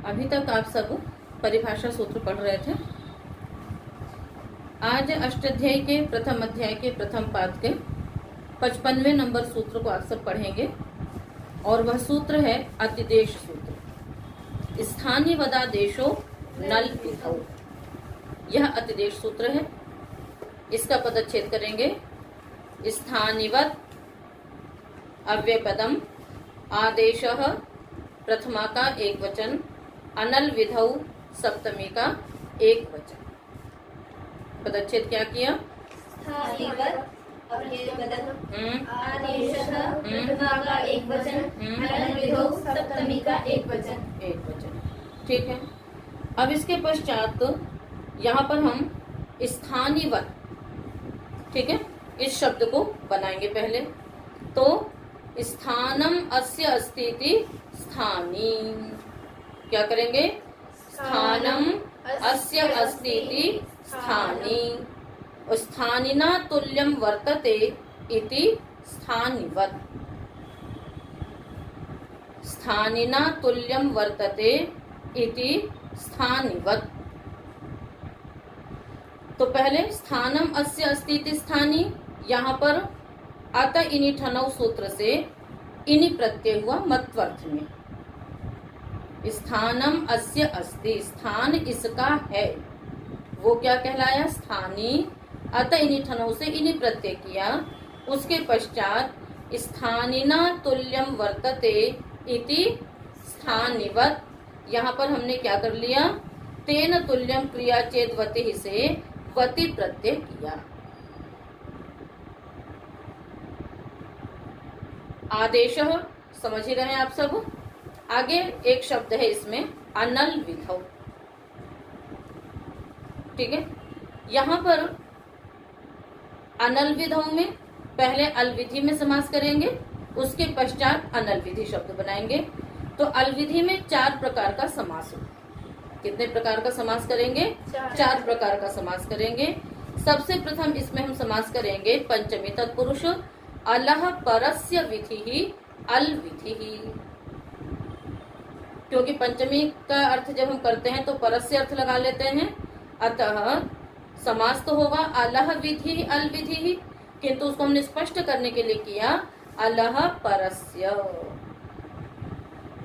अभी तक आप सब परिभाषा सूत्र पढ़ रहे थे। आज अष्टाध्यायी के प्रथम अध्याय के प्रथम पाद के 55वें नंबर सूत्र को आप सब पढ़ेंगे और वह सूत्र है अतिदेश सूत्र। स्थानीय वदादेशो नल विधौ, यह अतिदेश सूत्र है। इसका पदच्छेद करेंगे। स्थानिवत अव्ययपदम आदेशः प्रथमा का एक वचन, अनल विधौ सप्तमी का एक वचन। पदच्छेद क्या किया? स्थानिवत अव्ययपदम आदेशः प्रथमा का एक वचन, अनल विधौ सप्तमी का एक वचन। एक वचन, ठीक है। अब इसके पश्चात यहाँ पर हम स्थानीवत, ठीक है, इस शब्द को बनाएंगे पहले। तो स्थानम अस्य अस्तीति स्थानी, क्या करेंगे? स्थानम अस्य अस्तीति स्थानी, स्थानिना तुल्यम वर्तते इति स्थानिवत। स्थानिना तुल्यम वर्तते इति स्थानिवत। तो पहले स्थानम अस्य अस्तीति स्थानी, यहाँ पर अत इनि ठनौ सूत्र से इनि प्रत्यय हुआ मत्वर्थ में। स्थानम अस्य अस्ति, स्थान इसका है, वो क्या कहलाया? स्थानी। अत इनि ठनौ से इनि प्रत्यय किया। उसके पश्चात स्थानिना तुल्यम वर्तते इति स्थानिवत। यहाँ पर हमने क्या कर लिया? तेन तुल्यम क्रिया चेत वति से वति प्रत्यय किया। आदेश समझ ही रहे हैं आप सब। आगे एक शब्द है इसमें अनल विधौ, ठीक है। यहाँ पर अनल विधौ में पहले अलविधि में समास करेंगे, उसके पश्चात अनल विधि शब्द बनाएंगे। तो अलविधि में 4 प्रकार का समास हो। कितने प्रकार का समास करेंगे? 4 प्रकार का समास करेंगे। सबसे प्रथम इसमें हम समास करेंगे पंचमी तत्पुरुष अलह परस्य विधि ही अल विधि ही। क्योंकि पंचमी का अर्थ जब हम करते हैं तो परस्य अर्थ लगा लेते हैं, अतः समास तो होगा अलह विधि अल विधि ही, किंतु उसको हमने स्पष्ट करने के लिए किया अलह परस्य।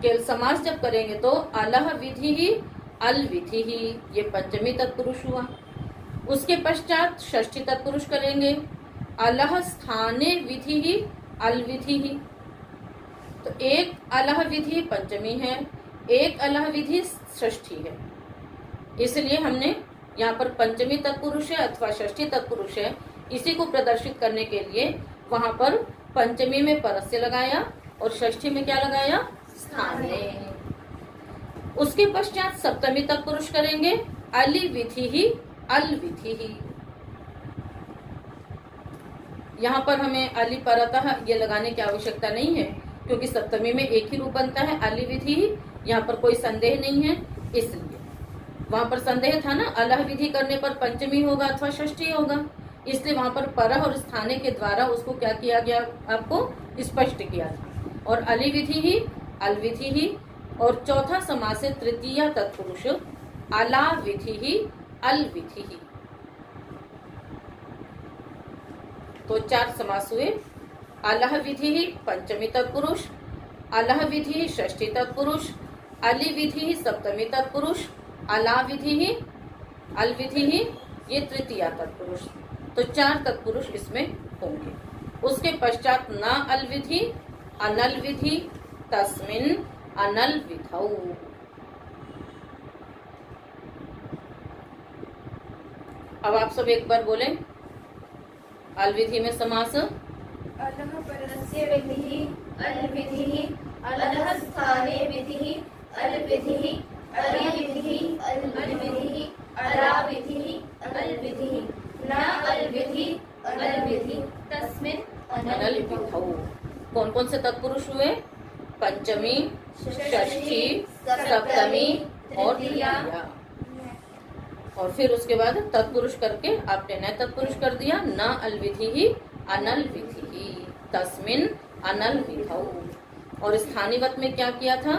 केवल समास जब करेंगे तो अलह विधि ही अल विधि ही, ये पंचमी तत्पुरुष हुआ। उसके पश्चात षष्ठी तत्पुरुष करेंगे अलह स्थाने विधि ही अल विधि ही। तो एक अलह विधि पंचमी है, एक अलह विधि षष्ठी है, इसलिए हमने यहाँ पर पंचमी तत्पुरुष है अथवा षष्ठी तत्पुरुष है, इसी को प्रदर्शित करने के लिए वहां पर पंचमी में परस्य लगाया और षष्ठी में क्या लगाया? स्थाने। उसके पश्चात सप्तमी तत्पुरुष करेंगे अली विधि ही अल विधि ही। यहाँ पर हमें अली परतः ये लगाने की आवश्यकता नहीं है, क्योंकि सप्तमी में एक ही रूप बनता है अली विधि ही। यहाँ पर कोई संदेह नहीं है, इसलिए वहां पर संदेह था ना, अलह विधि करने पर पंचमी होगा अथवा षष्ठी होगा, इसलिए वहां पर परह और स्थाने के द्वारा उसको क्या किया गया? आपको स्पष्ट किया था। और अली विधि ही अल विधि ही। और चौथा समास है तृतीय तत्पुरुष अला विधि ही अल विधि ही। तो 4 समास हुए। अलह विधि ही पंचमी तत्पुरुष, अलह विधि ही षष्ठी तत्पुरुष, अली विधि ही सप्तमी तत्पुरुष, अला विधि ही अल विधि ही ये तृतीय तत्पुरुष। तो 4 तत्पुरुष इसमें होंगे। उसके पश्चात न अल विधि अनल विधि तस्मिन अनल विधौ। अब आप सब एक बार बोले अल विधि में समास अलह परस्य विधि अल विधि, अलह स्थाने विधि अल विधि, अली विधि अल विधि, अला विधि अल विधि, न अल विधि अल विधि तस्मिन् अनल विधौ। कौन कौन से तत्पुरुष हुए? पंचमी, षष्ठी, सप्तमी और तृतीया। और फिर उसके बाद तत्पुरुष करके आपने नए तत्पुरुष कर दिया न अल विधि ही अनल विधि ही तस्मिन् अनल विधौ। और स्थानीवत में क्या किया था?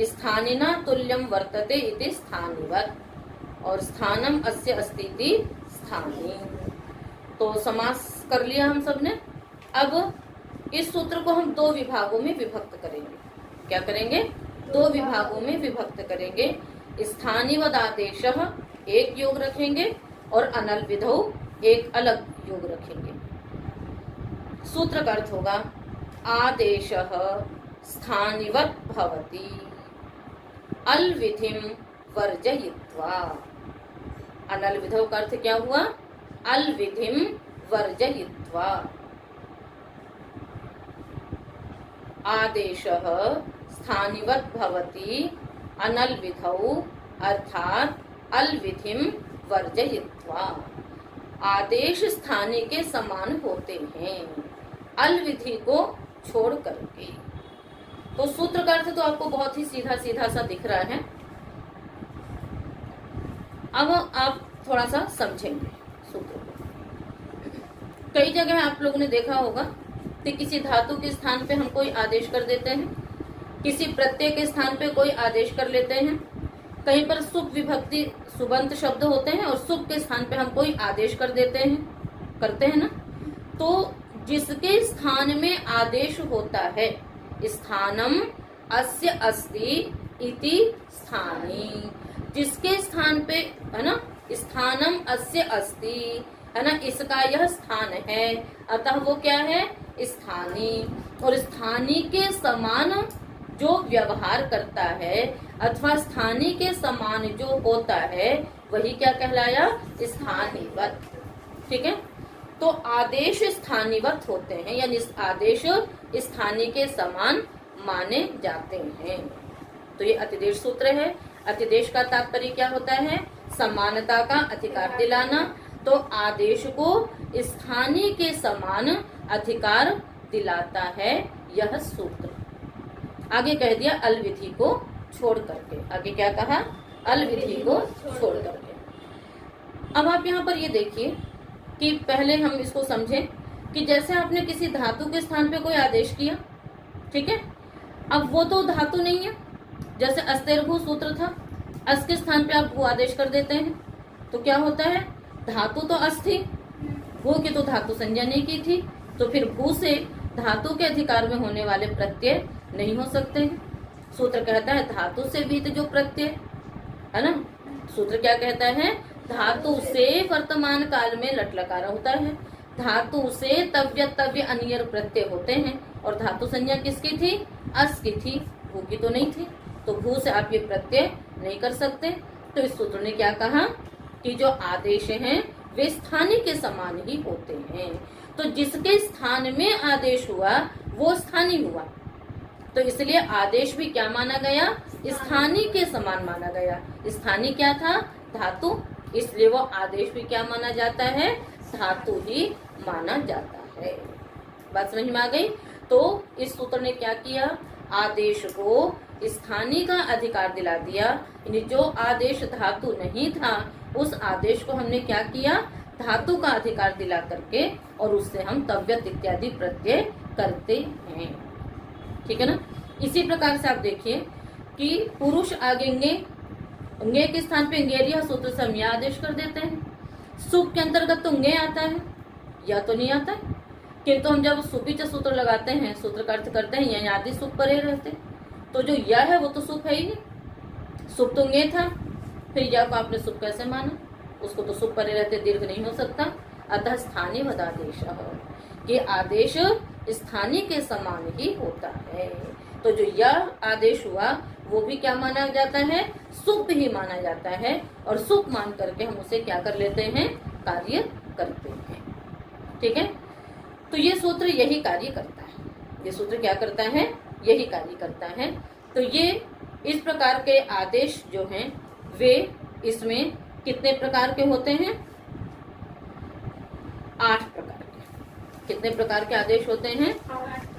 स्थानिना तुल्यम वर्तते इति स्थानिवत्, और स्थानम अस्य अस्ति इति स्थानी। तो समास कर लिया हम सब ने। अब इस सूत्र को हम दो विभागों में विभक्त करेंगे। क्या करेंगे? दो विभागों में विभक्त करेंगे। स्थानिवद आदेशः एक योग रखेंगे और अनल विधौ एक अलग योग रखेंगे। सूत्र का अर्थ होगा आदेशः स्थानिवत् भवति अल विधिम वर्जयित्वा। अनल विधौ का अर्थ क्या हुआ? अल विधिम वर्जयित्वा। आदेशः स्थानिवत् भवति अनल विधौ अर्थात अल विधिम वर्जयित्वा। आदेश स्थानी के समान होते हैं अल विधि को छोड़ करके। तो सूत्र का अर्थ तो आपको बहुत ही सीधा सीधा सा दिख रहा है। अब आप थोड़ा सा समझेंगे सूत्र को। कई जगह आप लोगों ने देखा होगा कि किसी धातु के स्थान पे हम कोई आदेश कर देते हैं, किसी प्रत्यय के स्थान पे कोई आदेश कर लेते हैं। कहीं पर सुप विभक्ति सुबंत शब्द होते हैं और सुप के स्थान पे हम कोई आदेश कर देते हैं, करते हैं ना। तो जिसके स्थान में आदेश होता है, स्थानम अस्य अस्ति इति स्थानी, जिसके स्थान पे है ना, स्थानम अस्य अस्ति है ना, इसका यह स्थान है, अतः वो क्या है? स्थानी। और स्थानी के समान जो व्यवहार करता है अथवा स्थानी के समान जो होता है वही क्या कहलाया? स्थानीवत। ठीक है। तो आदेश स्थानीवत होते हैं, यानी आदेश स्थानी के समान माने जाते हैं। तो ये अतिदेश सूत्र है। अतिदेश का तात्पर्य क्या होता है? समानता का अधिकार दिलाना। तो आदेश को स्थानीय के समान अधिकार दिलाता है यह सूत्र। आगे कह दिया अल विधि को छोड़ करके। आगे क्या कहा? अल विधि को छोड़ करके। अब आप यहाँ पर ये देखिए कि पहले हम इसको समझें कि जैसे आपने किसी धातु के स्थान पे कोई आदेश किया, ठीक है, अब वो तो धातु नहीं है। जैसे अस्तेर्भू सूत्र था, अस के स्थान पे आप भू आदेश कर देते हैं तो क्या होता है? धातु तो अस थी, भू की तो धातु संज्ञा नहीं की थी, तो फिर भू से धातु के अधिकार में होने वाले प्रत्यय नहीं हो सकते हैं। सूत्र कहता है धातु से विहित जो प्रत्यय है ना, सूत्र क्या कहता है? धातु से वर्तमान काल में लट लकार होता है, धातु से तव्य तव्य अनियर प्रत्यय होते हैं, और धातु संज्ञा किसकी थी? अस की थी, भू की तो नहीं थी। तो भू से आप ये प्रत्यय नहीं कर सकते। तो इस सूत्र ने क्या कहा कि जो आदेश हैं वे स्थानीय के समान ही होते हैं। तो जिसके स्थान में आदेश हुआ वो स्थानीय हुआ, तो इसलिए आदेश भी क्या माना गया? स्थानीय के समान माना गया। स्थानीय क्या था? धातु, इसलिए वो आदेश भी क्या माना जाता है? धातु ही माना जाता है। बात समझ में आ गई? तो इस सूत्र ने क्या किया? आदेश को स्थानीय का अधिकार दिला दिया। यानी जो आदेश धातु नहीं था उस आदेश को हमने क्या किया? धातु का अधिकार दिला करके, और उससे हम तव्यत इत्यादि प्रत्यय करते हैं। ठीक है ना। इसी प्रकार से आप देखिए कि पुरुष आगे ङे के स्थान पे ङेरिया सूत्र से हम यह आदेश कर देते हैं। सुप के अंतर्गत तो ङे आता है, या तो नहीं आता है, किंतु हम जब सुपीच सूत्र लगाते हैं, सूत्र का अर्थ करते हैं यहाँ आदि सुप परे रहते, तो जो यह है वो तो सुप है ही नहीं। सुप तो ङे था, फिर या को आपने सुप कैसे माना? उसको तो सुप परे रहते दीर्घ नहीं हो सकता। अतः स्थानीय वदादेश, ये आदेश स्थानीय के समान ही होता है। तो जो यह आदेश हुआ वो भी क्या माना जाता है? सुप ही माना जाता है, और सुप मान करके हम उसे क्या कर लेते हैं? कार्य करते हैं। ठीक है। तो ये सूत्र यही कार्य करता है। ये सूत्र क्या करता है? यही कार्य करता है। तो ये इस प्रकार के आदेश जो हैं वे इसमें कितने प्रकार के होते हैं? 8 प्रकार के। कितने प्रकार के आदेश होते हैं?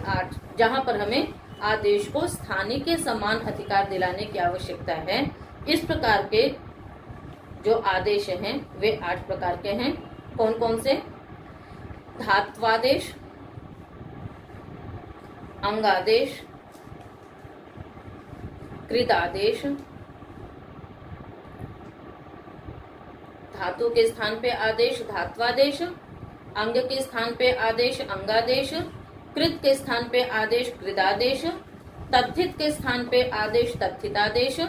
8। जहां पर हमें आदेश को स्थानीय के समान अधिकार दिलाने की आवश्यकता है। इस प्रकार के जो आदेश हैं वे 8 प्रकार के हैं। कौन कौन से? धात्वादेश, अंगादेश, कृदादेश, धातु के स्थान पे आदेश धात्वादेश, अंग के स्थान पे आदेश अंगादेश, कृत के स्थान पे आदेश कृदादेश, तद्धित के स्थान पे आदेश तद्धितादेश,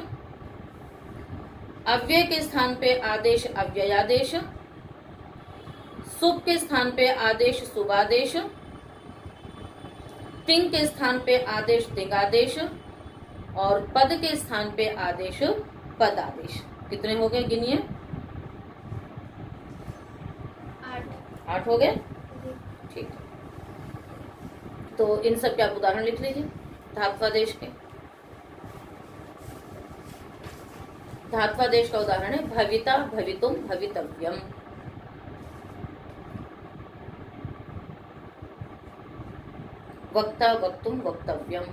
अव्यय के स्थान पे आदेश अव्ययादेश, सुब के स्थान पे आदेश सुबादेश, तिंग के स्थान पे आदेश तिगादेश और पद के स्थान पे आदेश पदादेश। कितने हो गए गिनिए? 8 हो गए। ठीक है, तो इन सब के आप उदाहरण लिख लीजिए धात्वादेश के। धात्वादेश का उदाहरण है भविता भवितुम भवितव्यम, वक्ता वक्तुम वक्तव्यम।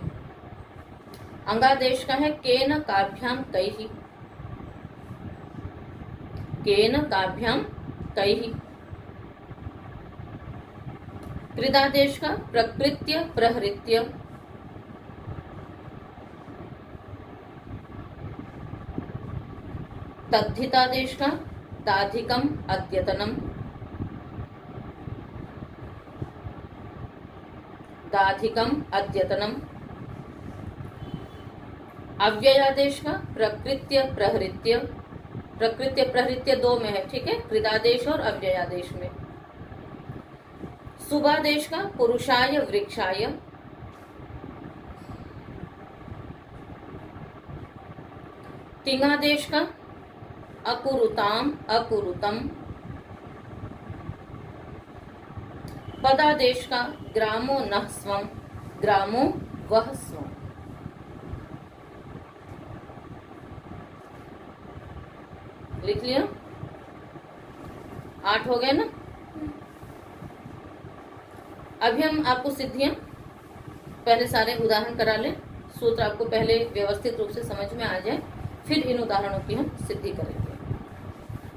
अंगादेश का है केन काभ्याम कैहि, केन काभ्याम कैहि। कृदादेश का प्रकृत्य प्रहृत्य, तद्धितादेश का दाधिकम अद्यतनम, दाधिकम अद्यतनम। अव्ययादेश का प्रकृत्य प्रहृत्य, प्रकृत्य प्रहृत्य 2 में है, ठीक है, कृदादेश और अव्ययादेश में। सुबादेश का पुरुषाय वृक्षाय, तिंगादेश का अकुरुताम अकुरुतम, पदादेश का ग्रामो नः स्वम, ग्रामो वह स्वम। लिख लिया? 8 हो गए ना? अभी हम आपको सिद्धियां पहले सारे उदाहरण करा लें, सूत्र आपको पहले व्यवस्थित रूप से समझ में आ जाए, फिर इन उदाहरणों की हम सिद्धि करेंगे।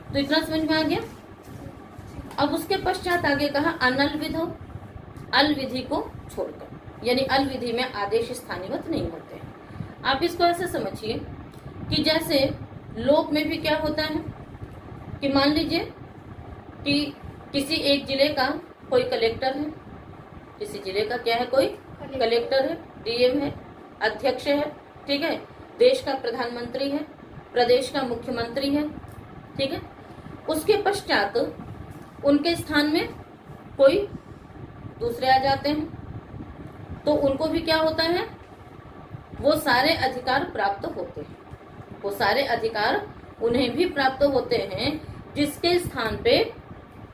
तो इतना समझ में आ गया? अब उसके पश्चात आगे कहा अनल विधो, अल विधि को छोड़कर, यानी अल विधि में आदेश स्थानीवत नहीं होते हैं। आप इसको ऐसे समझिए कि जैसे लोक में भी क्या होता है कि मान लीजिए कि किसी एक जिले का कोई कलेक्टर है, किसी जिले का क्या है, कोई कलेक्टर है, डीएम है, अध्यक्ष है, ठीक है, देश का प्रधानमंत्री है, प्रदेश का मुख्यमंत्री है, ठीक है। उसके पश्चात उनके स्थान में कोई दूसरे आ जाते हैं, तो उनको भी क्या होता है, वो सारे अधिकार प्राप्त होते हैं, वो सारे अधिकार उन्हें भी प्राप्त होते हैं जिसके स्थान पे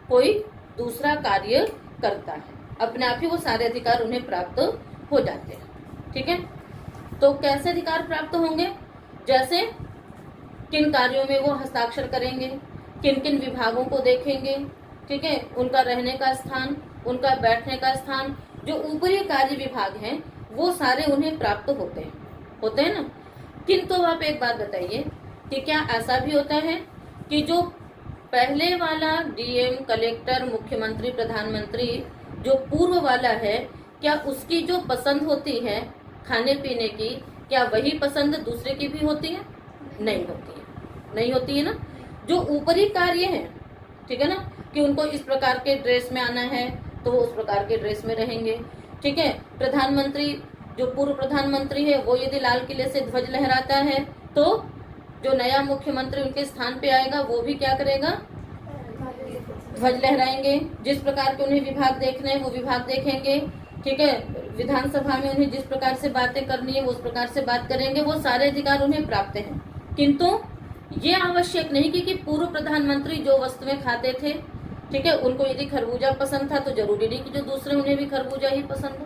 कोई दूसरा कार्य करता है, अपने आप ही वो सारे अधिकार उन्हें प्राप्त हो जाते हैं, ठीक है। तो कैसे अधिकार प्राप्त होंगे? जैसे किन कार्यों में वो हस्ताक्षर करेंगे, किन किन विभागों को देखेंगे, ठीक है, उनका रहने का स्थान, उनका बैठने का स्थान, जो ऊपरी कार्य विभाग हैं वो सारे उन्हें प्राप्त होते हैं ना। किंतु आप एक बात बताइए कि क्या ऐसा भी होता है कि जो पहले वाला डीएम, कलेक्टर, मुख्यमंत्री, प्रधानमंत्री, जो पूर्व वाला है, क्या उसकी जो पसंद होती है खाने पीने की, क्या वही पसंद दूसरे की भी होती है? नहीं होती है, नहीं होती है ना। जो ऊपरी कार्य है, ठीक है ना, कि उनको इस प्रकार के ड्रेस में आना है तो वो उस प्रकार के ड्रेस में रहेंगे, ठीक है। प्रधानमंत्री, जो पूर्व प्रधानमंत्री है, वो यदि लाल किले से ध्वज लहराता है तो जो नया मुख्यमंत्री उनके स्थान पे आएगा वो भी क्या करेगा, ध्वज लहराएंगे। जिस प्रकार के उन्हें विभाग देखने हैं वो विभाग देखेंगे, ठीक है। विधानसभा में उन्हें जिस प्रकार से बातें करनी है वो उस प्रकार से बात करेंगे, वो सारे अधिकार उन्हें प्राप्त हैं। किंतु ये आवश्यक नहीं कि पूर्व प्रधानमंत्री जो वस्तुएं खाते थे, ठीक है, उनको यदि खरबूजा पसंद था तो जरूरी नहीं कि जो दूसरे उन्हें भी खरबूजा ही पसंद हो।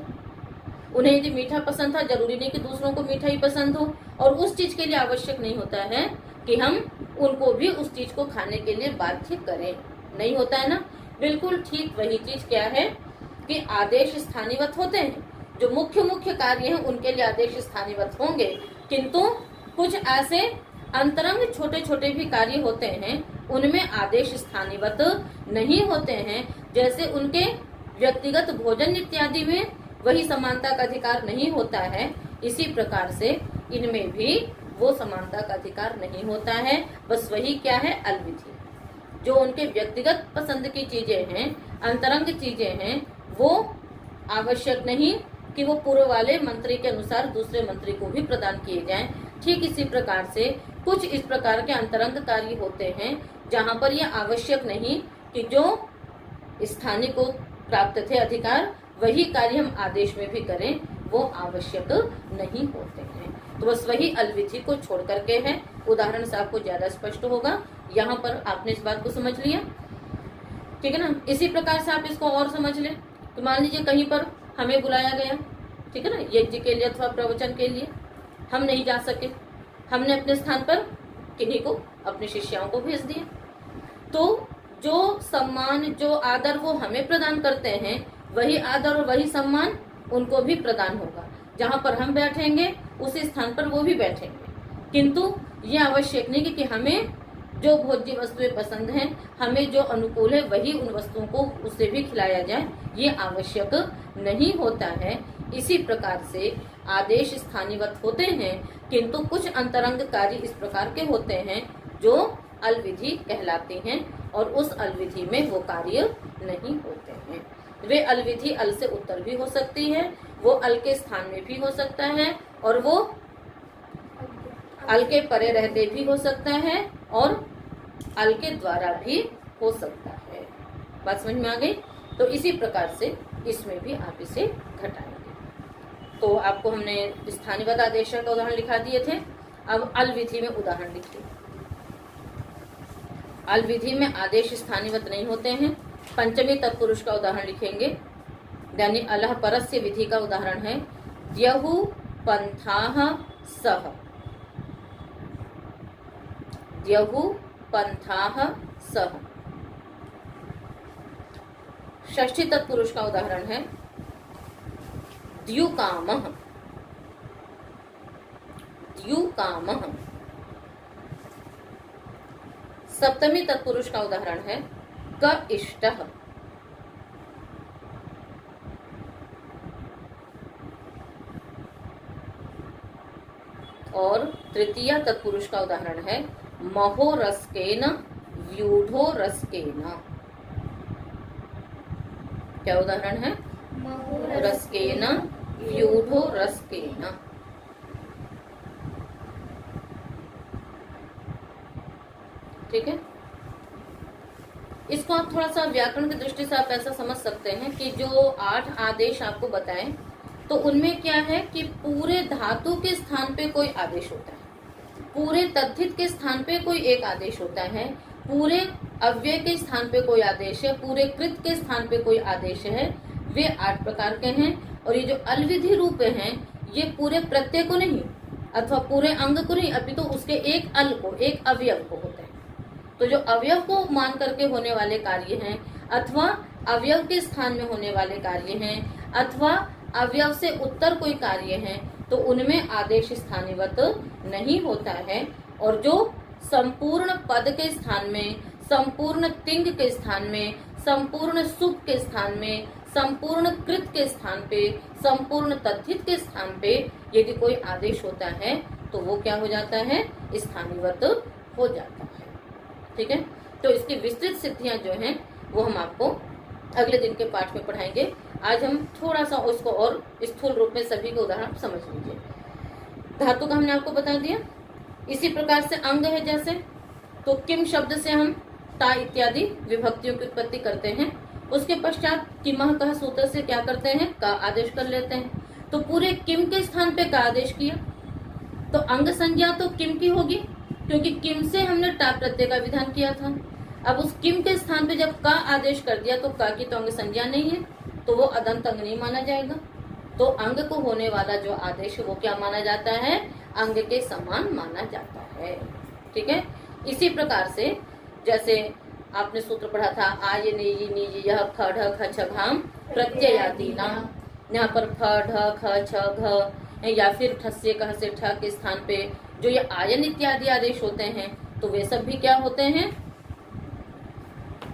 उन्हें यदि मीठा पसंद था, जरूरी नहीं कि दूसरों को मीठा ही पसंद हो। और उस चीज के लिए आवश्यक नहीं होता है कि हम उनको भी उस चीज को खाने के लिए बाध्य करें, नहीं होता है ना। बिल्कुल ठीक वही चीज क्या है कि आदेश स्थानीवत होते हैं, जो मुख्य मुख्य कार्य हैं उनके लिए आदेश स्थानीवत होंगे, किंतु कुछ ऐसे अंतरंग छोटे छोटे भी कार्य होते हैं उनमें आदेश स्थानीवत नहीं होते हैं। जैसे उनके व्यक्तिगत भोजन इत्यादि में वही समानता का अधिकार नहीं होता है, इसी प्रकार से इनमें भी वो समानता का अधिकार नहीं होता है। बस वही क्या है, अलविधि, जो उनके व्यक्तिगत पसंद की चीजें हैं, अंतरंग चीजें हैं, वो आवश्यक नहीं कि वो पूर्व वाले मंत्री के अनुसार दूसरे मंत्री को भी प्रदान किए जाएं। ठीक इसी प्रकार से कुछ इस प्रकार के अंतरंग कार्य होते हैं जहां पर यह आवश्यक नहीं कि जो स्थानीय को प्राप्त थे अधिकार वही कार्य हम आदेश में भी करें, वो आवश्यक नहीं होते हैं। तो बस वही अलविधि को छोड़ करके है। उदाहरण से आपको ज्यादा स्पष्ट होगा। यहाँ पर आपने इस बात को समझ लिया, ठीक है ना। इसी प्रकार से आप इसको और समझ लें। तो मान लीजिए कहीं पर हमें बुलाया गया, ठीक है ना, यज्ञ के लिए अथवा प्रवचन के लिए, हम नहीं जा सके, हमने अपने स्थान पर किन्हीं को, अपने शिष्यों को भेज दिया। तो जो सम्मान, जो आदर वो हमें प्रदान करते हैं, वही आदर और वही सम्मान उनको भी प्रदान होगा। जहाँ पर हम बैठेंगे उसी स्थान पर वो भी बैठेंगे। किंतु ये आवश्यक नहीं कि हमें जो भोज्य वस्तुएं पसंद हैं, हमें जो अनुकूल है वही उन वस्तुओं को उससे भी खिलाया जाए, ये आवश्यक नहीं होता है। इसी प्रकार से आदेश स्थानीयवत होते हैं, किंतु कुछ अंतरंग कार्य इस प्रकार के होते हैं जो अलविधि कहलाते हैं, और उस अलविधि में वो कार्य नहीं होते हैं। वे अलविधि अल से उत्तर भी हो सकती है, वो अल के स्थान में भी हो सकता है, और वो अल के परे रहते भी हो सकता है, और अल के द्वारा भी हो सकता है। बात समझ में आ गई। तो इसी प्रकार से इसमें भी आप इसे घटाएंगे। तो आपको हमने स्थानीयवत आदेश का उदाहरण लिखा दिए थे। अब अलविधि में उदाहरण लिखिए। अलविधि में आदेश स्थानीयवत नहीं होते हैं। पंचमी तत्पुरुष का उदाहरण लिखेंगे। यानी अलह परस्य विधि का उदाहरण है यहु पंथाः सह, यहु पंथाः सह। षष्ठी तत्पुरुष का उदाहरण है द्युकामः, द्युकामः। सप्तमी तत्पुरुष का उदाहरण है क इष्टः, और तृतीय तत्पुरुष का उदाहरण है महोरस्केन व्यूढ़ोरस्केन। क्या उदाहरण है? रस्केन व्यूढ़ोरस्केन। ठीक है। इसको आप थोड़ा सा व्याकरण की दृष्टि से आप ऐसा समझ सकते हैं कि जो 8 आदेश आपको बताएं, तो उनमें क्या है कि पूरे धातु के स्थान पे कोई आदेश होता है, पूरे तद्धित के स्थान पे कोई एक आदेश होता है, पूरे अव्यय के स्थान पे कोई आदेश है, पूरे कृत के स्थान पे कोई आदेश है। वे 8 प्रकार के हैं। और ये जो अलविधि रूप हैं, ये पूरे प्रत्यय को नहीं अथवा पूरे अंग को नहीं, अपितु तो उसके एक अल को, एक अवयव को होते हैं। तो जो अवयव को मान करके होने वाले कार्य हैं, अथवा अवयव के स्थान में होने वाले कार्य हैं, अथवा अवयव से उत्तर कोई कार्य है, तो उनमें आदेश स्थानीयवत नहीं होता है। और जो संपूर्ण पद के स्थान में, संपूर्ण तिंग के स्थान में, संपूर्ण सुख के स्थान में, संपूर्ण कृत के स्थान पे, संपूर्ण तद्धित के स्थान पे यदि कोई आदेश होता है, तो वो क्या हो जाता है? स्थानीयवत हो जाता है। ठीक है। तो इसकी विस्तृत सिद्धियां जो हैं वो हम आपको अगले दिन के पाठ में पढ़ाएंगे। आज हम थोड़ा सा उसको और स्थूल रूप में सभी के उदाहरण समझ लीजिए। धातु का हमने आपको बता दिया। इसी प्रकार से अंग है, जैसे तो किम शब्द से हम ता इत्यादि विभक्तियों की उत्पत्ति करते हैं। उसके पश्चात किमः कह सूत्र से क्या करते हैं? का आदेश कर लेते हैं। तो पूरे किम के स्थान पे का आदेश किया, तो अंग संज्ञा तो किम की होगी, क्योंकि किम से हमने टा प्रत्यय का विधान किया था। अब उस किम के स्थान पे जब का आदेश कर दिया, तो का की तो अंग संज्ञा नहीं है, तो वो अदंत अंग नहीं माना जाएगा। तो अंग को होने वाला जो आदेश है वो क्या माना जाता है? अंग के समान माना जाता है। ठीक है। इसी प्रकार से जैसे आपने सूत्र पढ़ा था आय नी नी यह फ ढ ख छ घाम प्रत्ययादि नाम। यहाँ पर फ ढ ख छ घ या फिर ठस्य कह से ठ के स्थान पे जो ये आयन इत्यादि आदेश होते हैं, तो वे सब भी क्या होते हैं?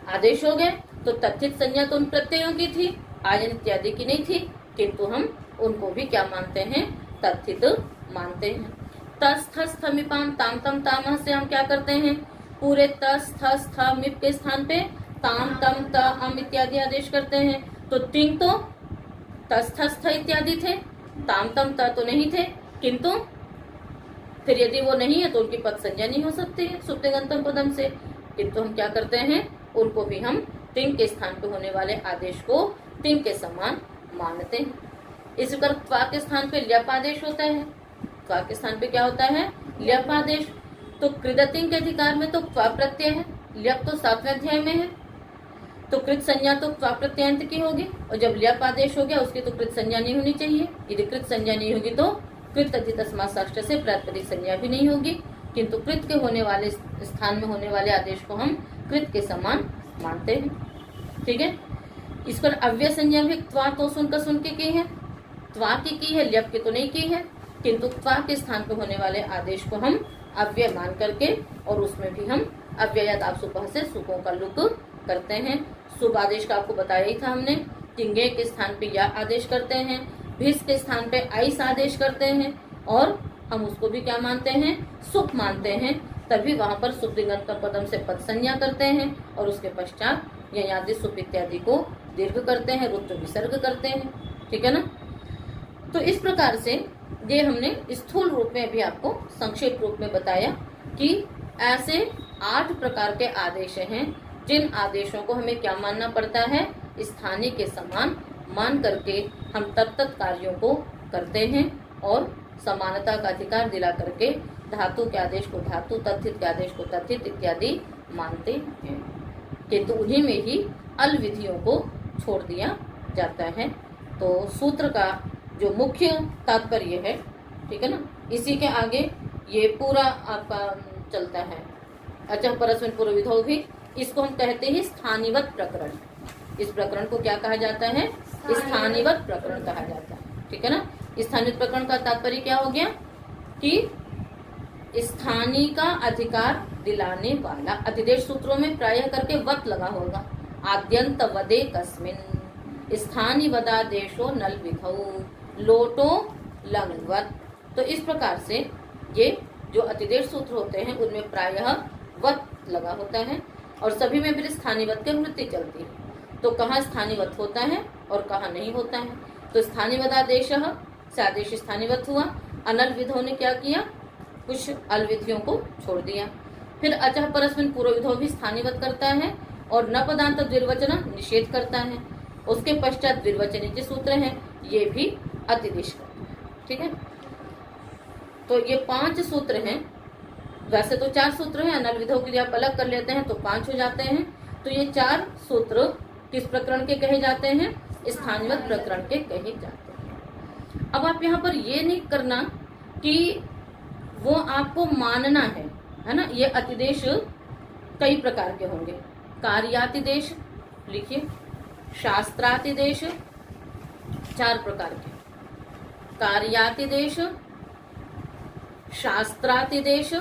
आदेश हो गए। तो तथित संज्ञा तो उन प्रत्ययों की थी, आयन इत्यादि की नहीं थी, किंतु हम उनको भी क्या मानते हैं? तथित मानते हैं। तस थस थमिपाम ताम तम तामह से हम क्या करते हैं, पूरे तस थस थ मिप के स्थान पे ताम तम त अम इत्यादि आदेश करते हैं। तो तिंग तो तस थस थ इत्यादि थे, ताम तम त तो नहीं थे, किंतु फिर यदि वो नहीं है तो उनकी पद संज्ञा नहीं हो सकती है सुप्तिगंतम पदम से, किंतु हम क्या करते हैं, उनको भी हम तिंग के स्थान पे होने वाले आदेश को तिंग के समान मानते हैं। इसी प्रकार त्वा के स्थान पे ल्यप आदेश होता है। त्वा के स्थान पे क्या होता है, ल्यप आदेश। तो कृदतिंग के अधिकार में तो त्वा प्रत्यय है, ल्यप तो 7वें अध्याय में है, तो कृत संज्ञा तो त्वा प्रत्ययांत की होगी, और जब ल्यप आदेश हो गया उसकी तो कृत संज्ञा नहीं होनी चाहिए। यदि कृत संज्ञा नहीं होगी तो कृत अधि तस्मात् षष्ठ से प्रातिपदिक संज्ञा भी नहीं होगी, किंतु कृत के होने वाले स्थान में होने वाले आदेश को हम कृत के समान मानते हैं। ठीक है, इस पर अव्यय संज्ञा भी त्वा तो सुन का सुन के की है, त्वा की है, ल्यप की तो नहीं की है, किंतु त्वा के स्थान पर होने वाले आदेश को हम अव्यय मान करके और उसमें भी हम अव्ययात सुपह से सुपों का लुक करते हैं। सुप आदेश का आपको बताया ही था हमने, तिंगे के स्थान पे या आदेश करते हैं, भिस के स्थान पे आइस आदेश करते हैं, और हम उसको भी क्या मानते हैं, सुप मानते हैं। तभी वहां पर सुप्तिगंत पदम से पद संज्ञा करते हैं और उसके पश्चात यदि सुप इत्यादि को दीर्घ करते हैं, रुद्र विसर्ग करते हैं। ठीक है ना। तो इस प्रकार से ये हमने स्थूल रूप में भी आपको संक्षेप रूप में बताया कि ऐसे 8 प्रकार के आदेश हैं, जिन आदेशों को हमें क्या मानना पड़ता है, स्थानीय के समान मान करके हम तत्त कार्यों को करते हैं और समानता का अधिकार दिला करके धातु के आदेश को धातु, तथित के आदेश को तथित इत्यादि मानते हैं, किंतु उन्हीं में ही अल विधियों को छोड़ दिया जाता है। तो सूत्र का जो मुख्य तात्पर्य है, ठीक है ना, इसी के आगे ये पूरा आपका चलता है। अच्छा, परस्मिन पूर्व विधौ भी, इसको हम कहते हैं स्थानीवत प्रकरण। इस प्रकरण को क्या कहा जाता है, स्थानीवत प्रकरण कहा जाता है। ठीक है ना। स्थानीय प्रकरण का तात्पर्य क्या हो गया कि स्थानीय का अधिकार दिलाने वाला। अतिदेश सूत्रों में प्रायः करके वत लगा होगा, आद्यंत वदे कस्मिन स्थानीय वदादेशो नल विधौ लोटो लंगवत। तो इस प्रकार से ये जो अतिदेश सूत्र होते हैं उनमें प्रायः वत लगा होता है और सभी में फिर स्थानीयवत की वृत्ति चलती है। तो कहाँ स्थानीयवत होता है और कहाँ नहीं होता है। तो स्थानीयवदादेश से आदेश स्थानीयवत हुआ, अनल विधों ने क्या किया, कुछ अल विधियों को छोड़ दिया। फिर अचः परस्मिन पूर्व विधो भी स्थानीयवत करता है और न पदांत द्विर्वचन निषेध करता है। उसके पश्चात द्विर्वचनी जो सूत्र हैं ये भी अतिदेश करता है। ठीक है। तो ये 5 सूत्र हैं, वैसे तो 4 सूत्र हैं, अनल विधों के लिए आप अलग कर लेते हैं तो 5 हो जाते हैं। तो ये 4 सूत्र किस प्रकरण के कहे जाते हैं, स्थानीयवत प्रकरण के कहे जाते हैं। अब आप यहाँ पर ये नहीं करना कि वो आपको मानना है ना। ये अतिदेश कई प्रकार के होंगे। कार्यातिदेश लिखिए, शास्त्रातिदेश 4 प्रकार के, कार्यातिदेश, शास्त्रातिदेश,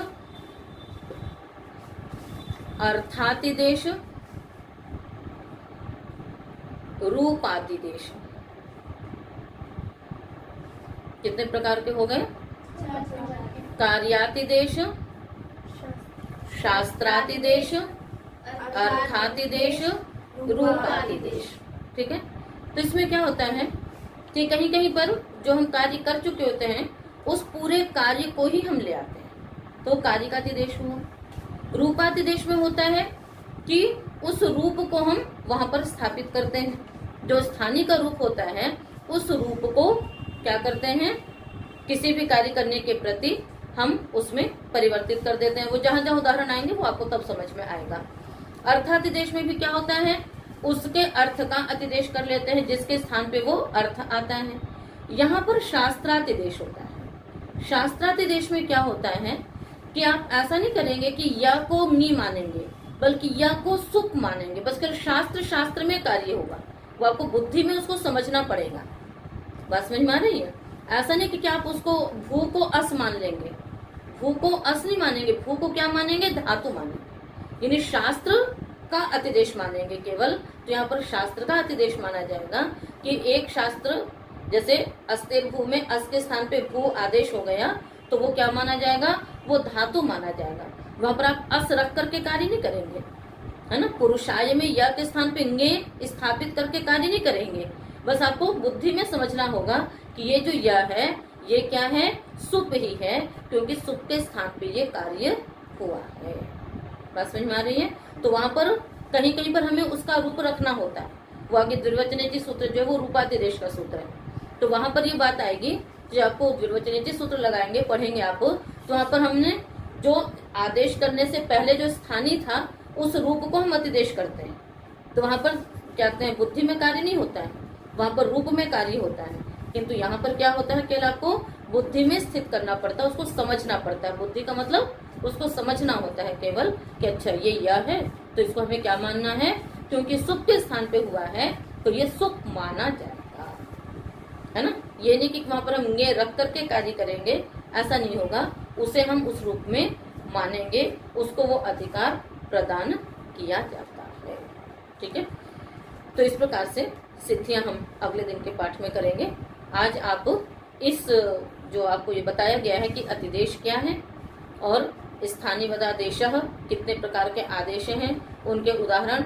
अर्थातिदेश, रूपातिदेश। कितने प्रकार के हो गए, कार्यातिदेश, शास्त्रातिदेश, अर्थातिदेश, रूपातिदेश। ठीक है। तो इसमें क्या होता है कि कहीं कहीं पर जो हम कार्य कर चुके होते हैं उस पूरे कार्य को ही हम ले आते हैं, तो कारिकातिदेश हुआ। रूपातिदेश में होता है कि उस रूप को हम वहां पर स्थापित करते हैं। जो स्थानीय का रूप होता है उस रूप को क्या करते हैं, किसी भी कार्य करने के प्रति हम उसमें परिवर्तित कर देते हैं। वो जहां जहां उदाहरण आएंगे वो आपको तब समझ में आएगा। अर्थातिदेश में भी क्या होता है, उसके अर्थ का अतिदेश कर लेते हैं, जिसके स्थान पे वो अर्थ आता है। यहाँ पर शास्त्रातिदेश होता है। शास्त्रातिदेश में क्या होता है कि आप ऐसा नहीं करेंगे कि या को मी मानेंगे, बल्कि या को सुप मानेंगे। बस कर शास्त्र में कार्य होगा, वो आपको बुद्धि में उसको समझना पड़ेगा। बात समझ में आ रही है। ऐसा नहीं कि आप उसको भू को अस मान लेंगे, भू को अस नहीं मानेंगे, भू को क्या मानेंगे, धातु मानेंगे, यानी शास्त्र का अतिदेश मानेंगे केवल। तो यहाँ पर शास्त्र का अतिदेश माना जाएगा कि एक शास्त्र जैसे अस्तेर भू में अस के स्थान पे भू आदेश हो गया तो वो क्या माना जाएगा, वो धातु माना जाएगा। वहां पर आप अस रख करके कार्य नहीं करेंगे, है ना। पुरुषाय में या के स्थान पे ङे स्थापित करके कार्य नहीं करेंगे। बस आपको बुद्धि में समझना होगा कि ये जो या है ये क्या है, सुप ही है, क्योंकि सुप के स्थान पे ये कार्य हुआ है। बात समझ में आ रही है। तो वहां पर कहीं कहीं पर हमें उसका रूप रखना होता है। वो आगे द्विवचनेति सूत्र जो है वो रूपातिदेश का सूत्र है, तो वहां पर ये बात आएगी। जो आपको द्विवचनेति सूत्र लगाएंगे, पढ़ेंगे आप, तो वहां पर हमने जो आदेश करने से पहले जो स्थानीय था उस रूप को हम अतिदेश करते हैं। तो वहां पर कहते हैं बुद्धि में कार्य नहीं होता है, वहां पर रूप में कार्य होता है। किंतु यहाँ पर क्या होता है, केवल आपको बुद्धि में स्थित करना पड़ता है, उसको समझना पड़ता है। बुद्धि का मतलब उसको समझना होता है केवल कि अच्छा ये या है तो इसको हमें क्या मानना है, क्योंकि सुख के स्थान पे हुआ है तो ये सुख माना जाएगा, है ना। ये नहीं कि वहां पर हम ङे रख करके कार्य करेंगे, ऐसा नहीं होगा। उसे हम उस रूप में मानेंगे, उसको वो अधिकार प्रदान किया जाता है। ठीक है, तो इस प्रकार से सिद्धियां हम अगले दिन के पाठ में करेंगे। आज आप इस जो आपको ये बताया गया है कि अतिदेश क्या है और स्थानीय वदादेश कितने प्रकार के आदेश हैं, उनके उदाहरण,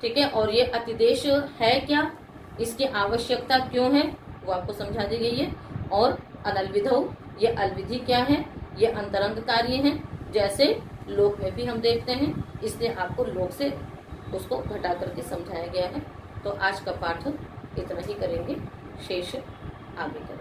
ठीक है, और ये अतिदेश है क्या, इसकी आवश्यकता क्यों है, वो आपको समझा दी गई है। और अनलविधौ, ये अलविधि क्या है, ये अंतरंग कार्य हैं, जैसे लोक में भी हम देखते हैं, इसलिए आपको लोक से उसको घटा करके समझाया गया है। तो आज का पाठ इतना ही करेंगे, शेष आगे करेंगे।